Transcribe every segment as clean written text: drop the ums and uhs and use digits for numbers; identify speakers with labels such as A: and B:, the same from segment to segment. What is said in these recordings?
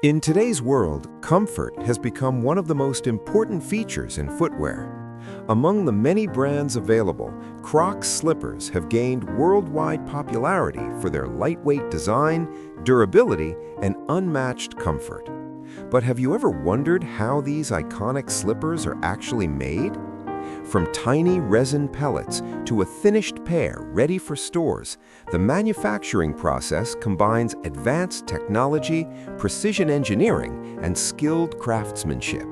A: In today's world, comfort has become one of the most important features in footwear. Among the many brands available, Crocs slippers have gained worldwide popularity for their lightweight design, durability, and unmatched comfort. But have you ever wondered how these iconic slippers are actually made? From tiny resin pellets to a finished pair ready for stores, the manufacturing process combines advanced technology, precision engineering, and skilled craftsmanship.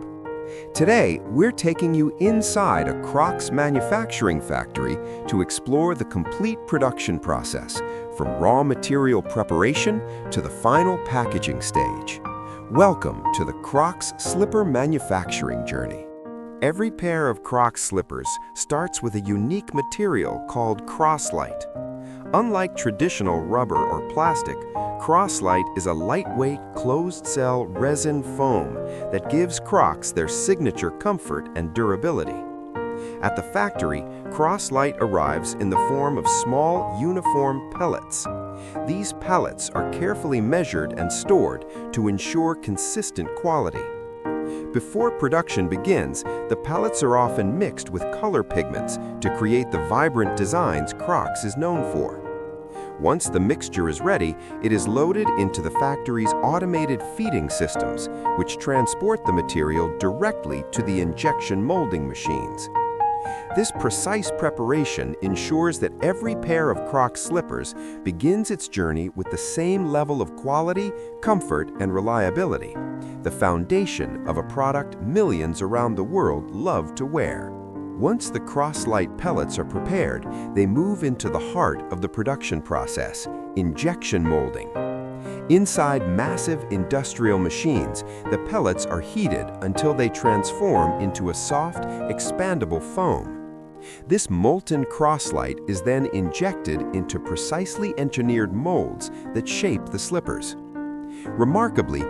A: Today, we're taking you inside a Crocs manufacturing factory to explore the complete production process, from raw material preparation to the final packaging stage. Welcome to the Crocs slipper manufacturing journey. Every pair of Crocs slippers starts with a unique material called Croslite. Unlike traditional rubber or plastic, Croslite is a lightweight, closed-cell resin foam that gives Crocs their signature comfort and durability. At the factory, Croslite arrives in the form of small, uniform pellets. These pellets are carefully measured and stored to ensure consistent quality. Before production begins, the pellets are often mixed with color pigments to create the vibrant designs Crocs is known for. Once the mixture is ready, it is loaded into the factory's automated feeding systems, which transport the material directly to the injection molding machines. This precise preparation ensures that every pair of Crocs slippers begins its journey with the same level of quality, comfort, and reliability, the foundation of a product millions around the world love to wear. Once the Croslite pellets are prepared, they move into the heart of the production process, injection molding. Inside massive industrial machines, the pellets are heated until they transform into a soft, expandable foam. This molten Croslite is then injected into precisely engineered molds that shape the slippers. Remarkably,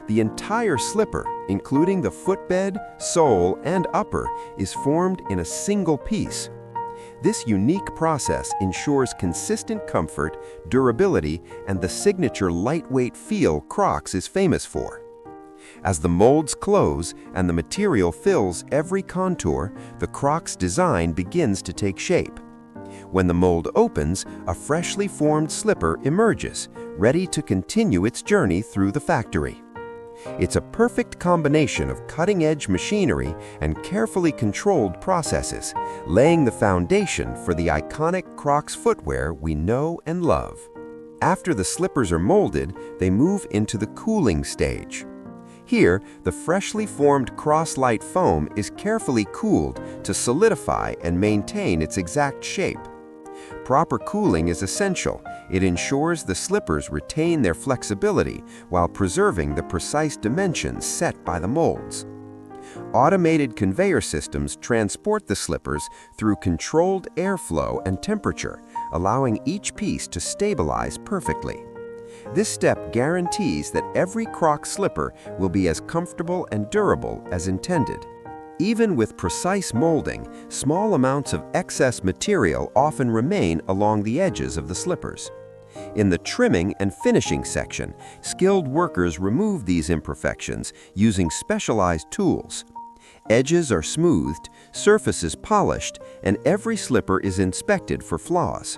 A: The entire slipper, including the footbed, sole, and upper, is formed in a single piece. This unique process ensures consistent comfort, durability, and the signature lightweight feel Crocs is famous for. As the molds close and the material fills every contour, the Crocs design begins to take shape. When the mold opens, a freshly formed slipper emerges, ready to continue its journey through the factory. It's a perfect combination of cutting-edge machinery and carefully controlled processes, laying the foundation for the iconic Crocs footwear we know and love. After the slippers are molded, they move into the cooling stage. Here, the freshly formed cross-light foam is carefully cooled to solidify and maintain its exact shape. Proper cooling is essential. It ensures the slippers retain their flexibility while preserving the precise dimensions set by the molds. Automated conveyor systems transport the slippers through controlled airflow and temperature, allowing each piece to stabilize perfectly. This step guarantees that every Crocs slipper will be as comfortable and durable as intended. Even with precise molding, small amounts of excess material often remain along the edges of the slippers. In the trimming and finishing section, skilled workers remove these imperfections using specialized tools. Edges are smoothed, surfaces polished, and every slipper is inspected for flaws.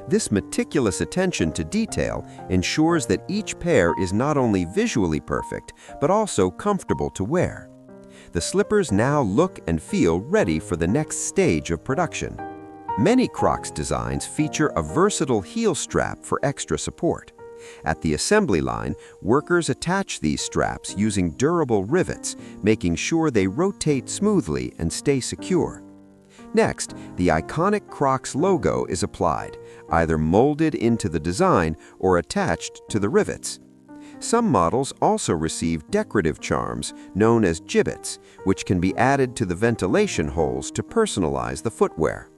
A: This meticulous attention to detail ensures that each pair is not only visually perfect, but also comfortable to wear. The slippers now look and feel ready for the next stage of production. Many Crocs designs feature a versatile heel strap for extra support. At the assembly line, workers attach these straps using durable rivets, making sure they rotate smoothly and stay secure. Next, the iconic Crocs logo is applied, either molded into the design or attached to the rivets. Some models also receive decorative charms known as gibbets, which can be added to the ventilation holes to personalize the footwear.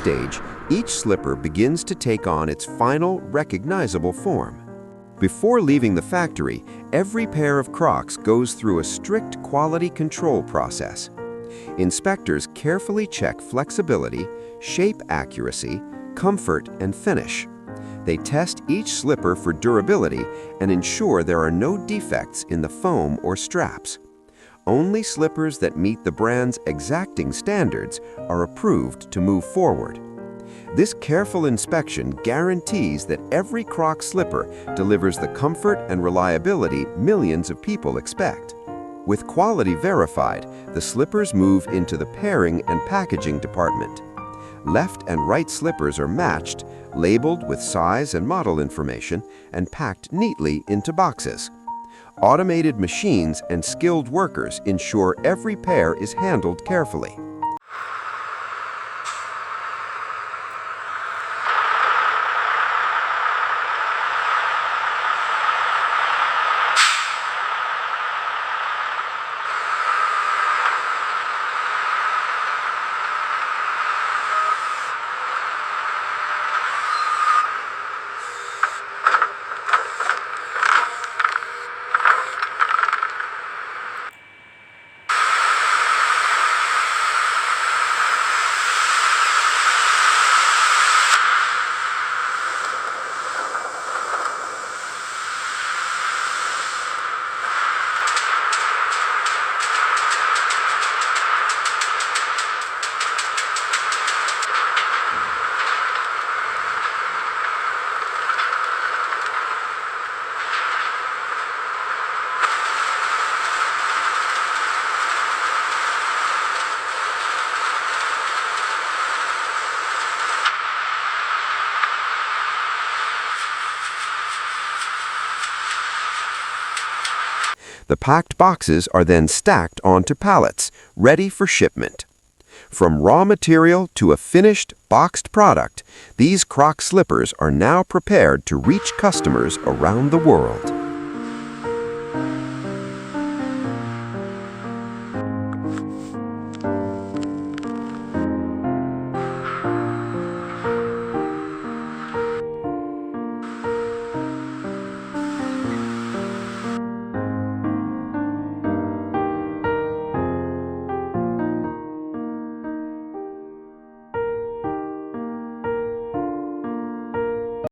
A: stage, each slipper begins to take on its final, recognizable form. Before leaving the factory, every pair of Crocs goes through a strict quality control process. Inspectors carefully check flexibility, shape accuracy, comfort, and finish. They test each slipper for durability and ensure there are no defects in the foam or straps. Only slippers that meet the brand's exacting standards are approved to move forward. This careful inspection guarantees that every Crocs slipper delivers the comfort and reliability millions of people expect. With quality verified, the slippers move into the pairing and packaging department. Left and right slippers are matched, labeled with size and model information, and packed neatly into boxes. Automated machines and skilled workers ensure every pair is handled carefully. The packed boxes are then stacked onto pallets, ready for shipment. From raw material to a finished, boxed product, these Crocs slippers are now prepared to reach customers around the world.